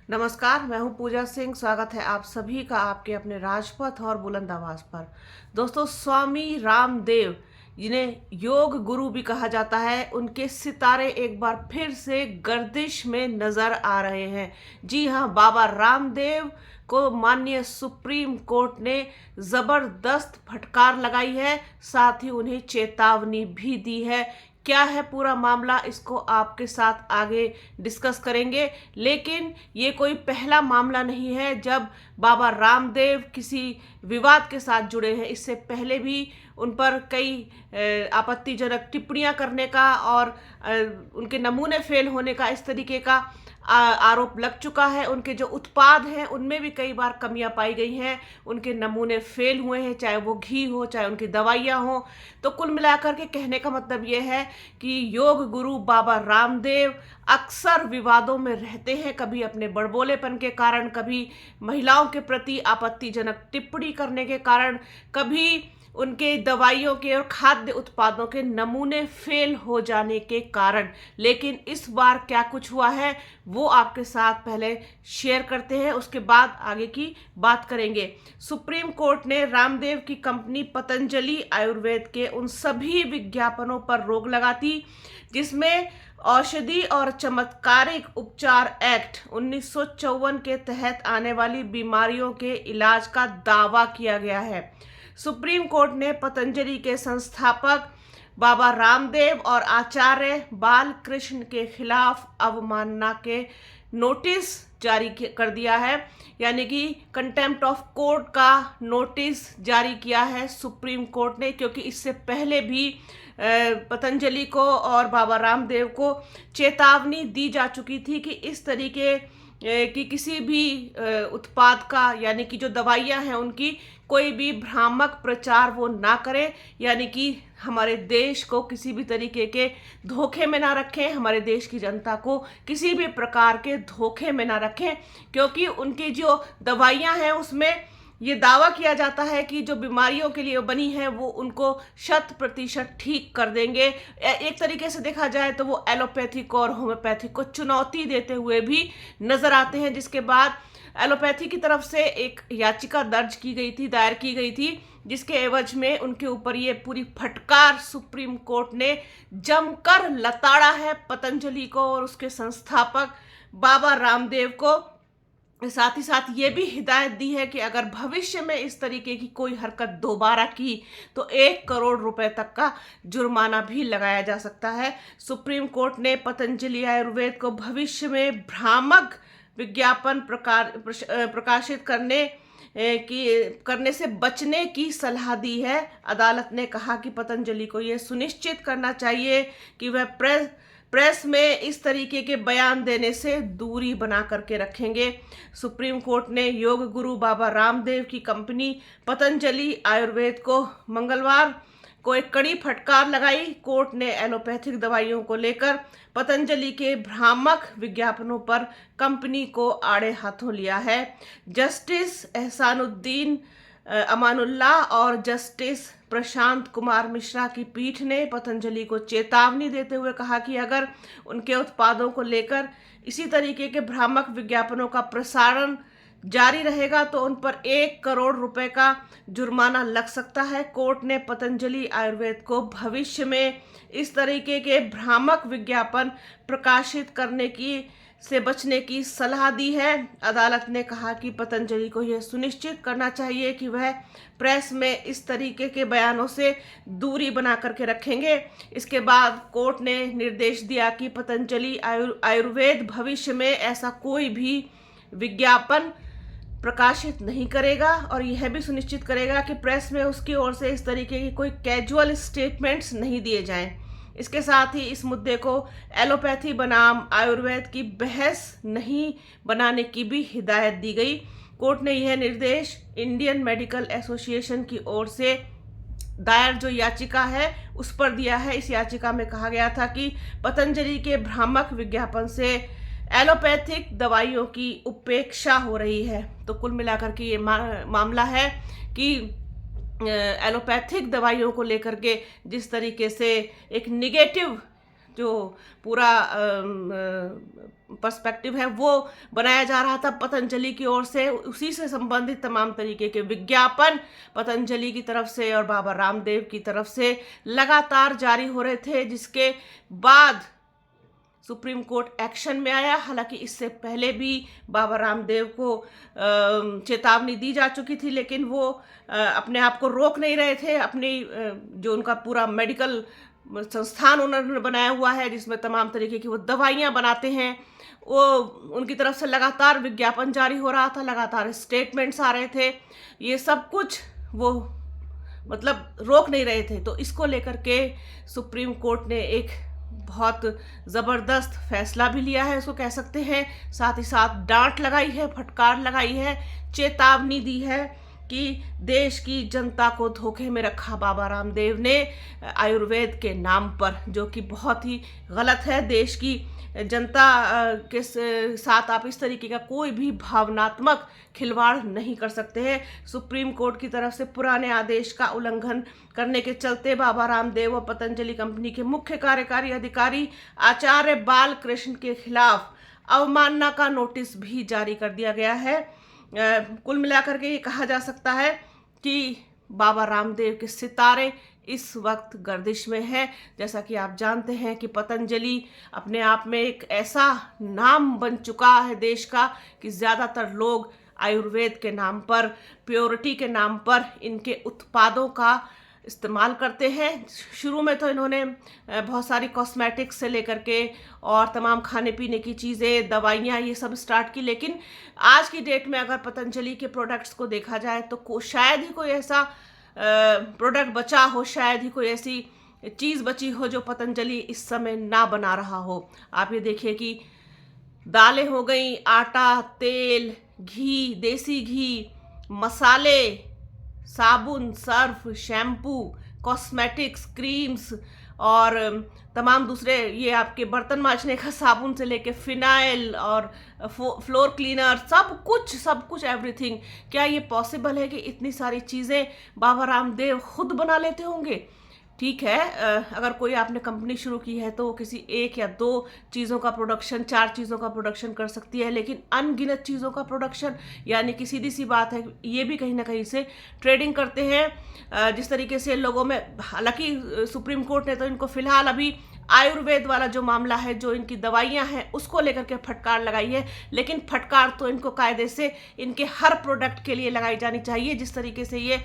नमस्कार, मैं हूं पूजा सिंह। स्वागत है आप सभी का आपके अपने राजपथ और बुलंद आवाज पर। दोस्तों, स्वामी रामदेव जिन्हें योग गुरु भी कहा जाता है, उनके सितारे एक बार फिर से गर्दिश में नजर आ रहे हैं। जी हां, बाबा रामदेव को माननीय सुप्रीम कोर्ट ने जबरदस्त फटकार लगाई है, साथ ही उन्हें चेतावनी भी दी है। क्या है पूरा मामला, इसको आपके साथ आगे डिस्कस करेंगे। लेकिन ये कोई पहला मामला नहीं है जब बाबा रामदेव किसी विवाद के साथ जुड़े हैं। इससे पहले भी उन पर कई आपत्तिजनक टिप्पणियां करने का और उनके नमूने फेल होने का, इस तरीके का आरोप लग चुका है। उनके जो उत्पाद हैं उनमें भी कई बार कमियां पाई गई हैं, उनके नमूने फेल हुए हैं, चाहे वो घी हो, चाहे उनकी दवाइयां हो। तो कुल मिलाकर के कहने का मतलब ये है कि योग गुरु बाबा रामदेव अक्सर विवादों में रहते हैं, कभी अपने बड़बोलेपन के कारण, कभी महिलाओं के प्रति आपत्तिजनक टिप्पणी करने के कारण, कभी उनके दवाइयों के और खाद्य उत्पादों के नमूने फेल हो जाने के कारण। लेकिन इस बार क्या कुछ हुआ है वो आपके साथ पहले शेयर करते हैं, उसके बाद आगे की बात करेंगे। सुप्रीम कोर्ट ने रामदेव की कंपनी पतंजलि आयुर्वेद के उन सभी विज्ञापनों पर रोक लगा दी जिसमें औषधि और चमत्कारिक उपचार एक्ट 1954 के तहत आने वाली बीमारियों के इलाज का दावा किया गया है। सुप्रीम कोर्ट ने पतंजलि के संस्थापक बाबा रामदेव और आचार्य बालकृष्ण के खिलाफ अवमानना के नोटिस जारी कर दिया है, यानी कि कंटेम्प्ट ऑफ कोर्ट का नोटिस जारी किया है सुप्रीम कोर्ट ने। क्योंकि इससे पहले भी पतंजलि को और बाबा रामदेव को चेतावनी दी जा चुकी थी कि इस तरीके कि किसी भी उत्पाद का, यानी कि जो दवाइयां हैं उनकी कोई भी भ्रामक प्रचार वो ना करें, यानी कि हमारे देश को किसी भी तरीके के धोखे में ना रखें, हमारे देश की जनता को किसी भी प्रकार के धोखे में ना रखें। क्योंकि उनकी जो दवाइयां हैं उसमें ये दावा किया जाता है कि जो बीमारियों के लिए बनी है वो उनको 100% ठीक कर देंगे। एक तरीके से देखा जाए तो वो एलोपैथिक और होम्योपैथिक को चुनौती देते हुए भी नजर आते हैं। जिसके बाद एलोपैथी की तरफ से एक याचिका दायर की गई थी, जिसके एवज में उनके ऊपर ये पूरी फटकार सुप्रीम कोर्ट ने जमकर लताड़ा है पतंजलि को और उसके संस्थापक बाबा रामदेव को। साथ ही साथ ये भी हिदायत दी है कि अगर भविष्य में इस तरीके की कोई हरकत दोबारा की तो 1 करोड़ रुपए तक का जुर्माना भी लगाया जा सकता है। सुप्रीम कोर्ट ने पतंजलि आयुर्वेद को भविष्य में भ्रामक विज्ञापन प्रकाशित करने से बचने की सलाह दी है। अदालत ने कहा कि पतंजलि को यह सुनिश्चित करना चाहिए कि वह प्रेस में इस तरीके के बयान देने से दूरी बना करके रखेंगे। सुप्रीम कोर्ट ने योग गुरु बाबा रामदेव की कंपनी पतंजलि आयुर्वेद को मंगलवार को एक कड़ी फटकार लगाई। कोर्ट ने एलोपैथिक दवाइयों को लेकर पतंजलि के भ्रामक विज्ञापनों पर कंपनी को आड़े हाथों लिया है। जस्टिस एहसानुद्दीन अमानुल्लाह और जस्टिस प्रशांत कुमार मिश्रा की पीठ ने पतंजलि को चेतावनी देते हुए कहा कि अगर उनके उत्पादों को लेकर इसी तरीके के भ्रामक विज्ञापनों का प्रसारण जारी रहेगा तो उन पर 1 करोड़ रुपए का जुर्माना लग सकता है। कोर्ट ने पतंजलि आयुर्वेद को भविष्य में इस तरीके के भ्रामक विज्ञापन प्रकाशित करने से बचने की सलाह दी है। अदालत ने कहा कि पतंजलि को यह सुनिश्चित करना चाहिए कि वह प्रेस में इस तरीके के बयानों से दूरी बना करके रखेंगे। इसके बाद कोर्ट ने निर्देश दिया कि पतंजलि आयुर्वेद भविष्य में ऐसा कोई भी विज्ञापन प्रकाशित नहीं करेगा और यह भी सुनिश्चित करेगा कि प्रेस में उसकी ओर से इस तरीके की कोई कैजुअल स्टेटमेंट्स नहीं दिए जाएं। इसके साथ ही इस मुद्दे को एलोपैथी बनाम आयुर्वेद की बहस नहीं बनाने की भी हिदायत दी गई। कोर्ट ने यह निर्देश इंडियन मेडिकल एसोसिएशन की ओर से दायर जो याचिका है उस पर दिया है। इस याचिका में कहा गया था कि पतंजलि के भ्रामक विज्ञापन से एलोपैथिक दवाइयों की उपेक्षा हो रही है। तो कुल मिलाकर के ये मामला है कि एलोपैथिक दवाइयों को लेकर के जिस तरीके से एक निगेटिव जो पूरा पर्सपेक्टिव है वो बनाया जा रहा था पतंजलि की ओर से। उसी से संबंधित तमाम तरीके के विज्ञापन पतंजलि की तरफ से और बाबा रामदेव की तरफ से लगातार जारी हो रहे थे, जिसके बाद सुप्रीम कोर्ट एक्शन में आया। हालांकि इससे पहले भी बाबा रामदेव को चेतावनी दी जा चुकी थी, लेकिन वो अपने आप को रोक नहीं रहे थे। अपनी जो उनका पूरा मेडिकल संस्थान उन्होंने बनाया हुआ है, जिसमें तमाम तरीके की वो दवाइयाँ बनाते हैं, वो उनकी तरफ से लगातार विज्ञापन जारी हो रहा था, लगातार स्टेटमेंट्स आ रहे थे। ये सब कुछ वो मतलब रोक नहीं रहे थे। तो इसको लेकर के सुप्रीम कोर्ट ने एक बहुत ज़बरदस्त फैसला भी लिया है, उसको कह सकते हैं। साथ ही साथ डांट लगाई है, फटकार लगाई है, चेतावनी दी है कि देश की जनता को धोखे में रखा बाबा रामदेव ने आयुर्वेद के नाम पर, जो कि बहुत ही गलत है। देश की जनता के साथ आप इस तरीके का कोई भी भावनात्मक खिलवाड़ नहीं कर सकते हैं। सुप्रीम कोर्ट की तरफ से पुराने आदेश का उल्लंघन करने के चलते बाबा रामदेव और पतंजलि कंपनी के मुख्य कार्यकारी अधिकारी आचार्य बालकृष्ण के खिलाफ अवमानना का नोटिस भी जारी कर दिया गया है। कुल मिलाकर के ये कहा जा सकता है कि बाबा रामदेव के सितारे इस वक्त गर्दिश में है। जैसा कि आप जानते हैं कि पतंजलि अपने आप में एक ऐसा नाम बन चुका है देश का कि ज़्यादातर लोग आयुर्वेद के नाम पर, प्योरिटी के नाम पर इनके उत्पादों का इस्तेमाल करते हैं। शुरू में तो इन्होंने बहुत सारी कॉस्मेटिक्स से लेकर के और तमाम खाने पीने की चीज़ें, दवाइयाँ, ये सब स्टार्ट की, लेकिन आज की डेट में अगर पतंजलि के प्रोडक्ट्स को देखा जाए तो शायद ही कोई ऐसा प्रोडक्ट बचा हो, शायद ही कोई ऐसी चीज़ बची हो जो पतंजलि इस समय ना बना रहा हो। आप ये देखिए कि दालें हो गई, आटा, तेल, घी, देसी घी, मसाले, साबुन, सर्फ, शैम्पू, कॉस्मेटिक्स, क्रीम्स और तमाम दूसरे, ये आपके बर्तन मांजने का साबुन से लेके फिनाइल और फ्लोर क्लीनर, सब कुछ एवरीथिंग। क्या ये पॉसिबल है कि इतनी सारी चीज़ें बाबा रामदेव खुद बना लेते होंगे? ठीक है, अगर कोई आपने कंपनी शुरू की है तो वो किसी एक या दो चीज़ों का प्रोडक्शन, 4 चीज़ों का प्रोडक्शन कर सकती है, लेकिन अनगिनत चीज़ों का प्रोडक्शन, यानी कि सीधी सी बात है, ये भी कहीं ना कहीं से ट्रेडिंग करते हैं। जिस तरीके से लोगों में, हालांकि सुप्रीम कोर्ट ने तो इनको फिलहाल अभी आयुर्वेद वाला जो मामला है, जो इनकी दवाइयां हैं, उसको लेकर के फटकार लगाई है, लेकिन फटकार तो इनको कायदे से इनके हर प्रोडक्ट के लिए लगाई जानी चाहिए। जिस तरीके से ये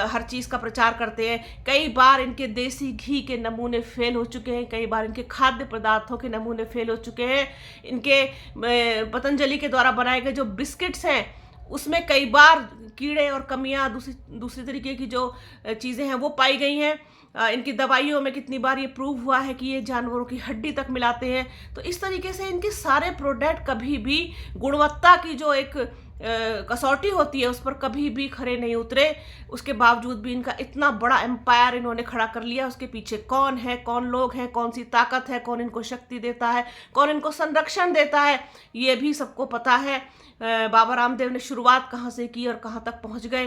हर चीज़ का प्रचार करते हैं, कई बार इनके देसी घी के नमूने फेल हो चुके हैं, कई बार इनके खाद्य पदार्थों के नमूने फेल हो चुके हैं, इनके पतंजलि के द्वारा बनाए गए जो बिस्किट्स हैं उसमें कई बार कीड़े और कमियां, दूसरी तरीके की जो चीज़ें हैं वो पाई गई हैं। इनकी दवाइयों में कितनी बार ये प्रूव हुआ है कि ये जानवरों की हड्डी तक मिलाते हैं। तो इस तरीके से इनके सारे प्रोडक्ट कभी भी गुणवत्ता की जो एक कसौटी होती है उस पर कभी भी खरे नहीं उतरे। उसके बावजूद भी इनका इतना बड़ा एम्पायर इन्होंने खड़ा कर लिया। उसके पीछे कौन है, कौन लोग हैं, कौन सी ताकत है, कौन इनको शक्ति देता है, कौन इनको संरक्षण देता है, ये भी सबको पता है। बाबा रामदेव ने शुरुआत कहाँ से की और कहाँ तक पहुँच गए।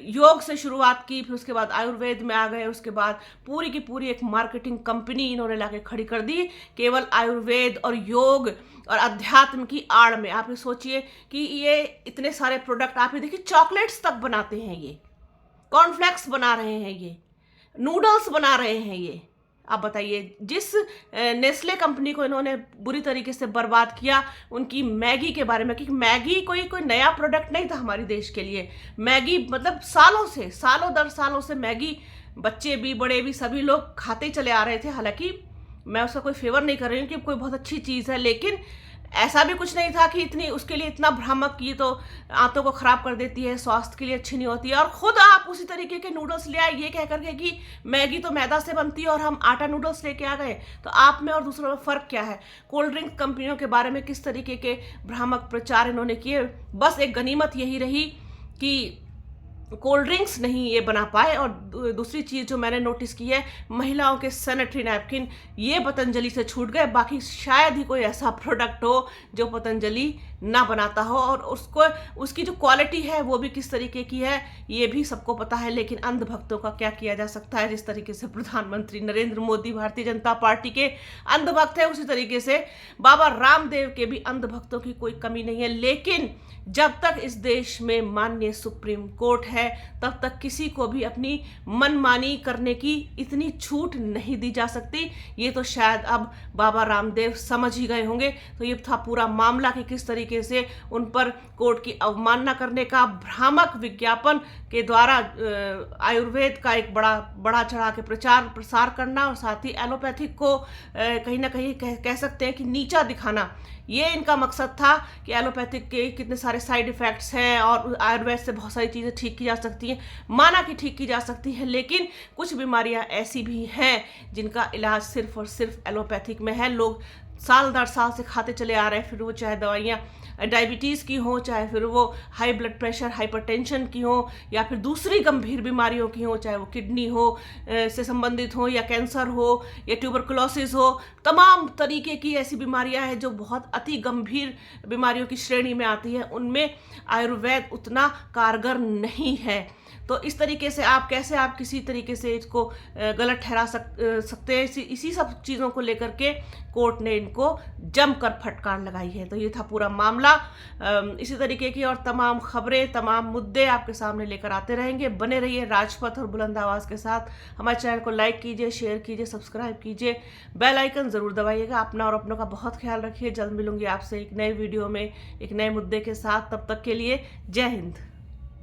योग से शुरुआत की, फिर उसके बाद आयुर्वेद में आ गए, उसके बाद पूरी की पूरी एक मार्केटिंग कंपनी इन्होंने लाके खड़ी कर दी केवल आयुर्वेद और योग और अध्यात्म की आड़ में। आप ये सोचिए कि ये इतने सारे प्रोडक्ट, आप ये देखिए चॉकलेट्स तक बनाते हैं, ये कॉर्नफ्लेक्स बना रहे हैं, ये नूडल्स बना रहे हैं। ये आप बताइए, जिस नेस्ले कंपनी को इन्होंने बुरी तरीके से बर्बाद किया, उनकी मैगी के बारे में, क्योंकि मैगी कोई नया प्रोडक्ट नहीं था हमारे देश के लिए। मैगी मतलब सालों दर सालों से मैगी बच्चे भी बड़े भी सभी लोग खाते चले आ रहे थे। हालांकि मैं उसका कोई फेवर नहीं कर रही हूँ कि कोई बहुत अच्छी चीज़ है, लेकिन ऐसा भी कुछ नहीं था कि इतनी उसके लिए इतना भ्रामक, ये तो आंतों को खराब कर देती है, स्वास्थ्य के लिए अच्छी नहीं होती है। और खुद आप उसी तरीके के नूडल्स ले आए ये कह करके कि मैगी तो मैदा से बनती है और हम आटा नूडल्स लेके आ गए। तो आप में और दूसरों में फ़र्क क्या है? कोल्ड ड्रिंक कंपनियों के बारे में किस तरीके के भ्रामक प्रचार इन्होंने किए। बस एक गनीमत यही रही कि कोल्ड ड्रिंक्स नहीं ये बना पाए। और दूसरी चीज़ जो मैंने नोटिस की है, महिलाओं के सैनिटरी नैपकिन ये पतंजलि से छूट गए। बाकी शायद ही कोई ऐसा प्रोडक्ट हो जो पतंजलि ना बनाता हो, और उसको उसकी जो क्वालिटी है वो भी किस तरीके की है ये भी सबको पता है। लेकिन अंधभक्तों का क्या किया जा सकता है। जिस तरीके से प्रधानमंत्री नरेंद्र मोदी भारतीय जनता पार्टी के अंधभक्त है, उसी तरीके से बाबा रामदेव के भी अंधभक्तों की कोई कमी नहीं है। लेकिन जब तक इस देश में माननीय सुप्रीम कोर्ट है, तब तक किसी को भी अपनी मनमानी करने की इतनी छूट नहीं दी जा सकती। ये तो शायद अब बाबा रामदेव समझ ही गए होंगे। तो ये था पूरा मामला कि किस तरीके से उन पर कोर्ट की अवमानना करने का भ्रामक विज्ञापन के द्वारा आयुर्वेद का एक बड़ा चढ़ा के प्रचार प्रसार करना, और साथ ही एलोपैथिक को कहीं ना कहीं कह सकते हैं कि नीचा दिखाना। ये इनका मकसद था कि एलोपैथिक के कितने सारे साइड इफ़ेक्ट्स हैं और आयुर्वेद से बहुत सारी चीज़ें ठीक की जा सकती हैं, माना कि ठीक की जा सकती हैं। लेकिन कुछ बीमारियां ऐसी भी हैं जिनका इलाज सिर्फ और सिर्फ एलोपैथिक में है। लोग साल दर साल से खाते चले आ रहे हैं, फिर वो चाहे दवाइयाँ डायबिटीज़ की हो, चाहे फिर वो हाई ब्लड प्रेशर हाइपरटेंशन की हो, या फिर दूसरी गंभीर बीमारियों की हो, चाहे वो किडनी हो से संबंधित हो, या कैंसर हो, या ट्यूबरकुलोसिस हो। तमाम तरीके की ऐसी बीमारियां हैं जो बहुत अति गंभीर बीमारियों की श्रेणी में आती है, उनमें आयुर्वेद उतना कारगर नहीं है। तो इस तरीके से आप कैसे आप किसी तरीके से इसको गलत ठहरा सकते हैं। इसी सब चीज़ों को लेकर के कोर्ट ने इनको जमकर फटकार लगाई है। तो ये था पूरा मामला। इसी तरीके की और तमाम खबरें, तमाम मुद्दे आपके सामने लेकर आते रहेंगे। बने रहिए राजपथ और बुलंद आवाज़ के साथ। हमारे चैनल को लाइक कीजिए, शेयर कीजिए, सब्सक्राइब कीजिए, बेल आइकन ज़रूर दबाइएगा। अपना और अपनों का बहुत ख्याल रखिए। जल्द मिलूंगी आपसे एक नए वीडियो में एक नए मुद्दे के साथ। तब तक के लिए जय हिंद।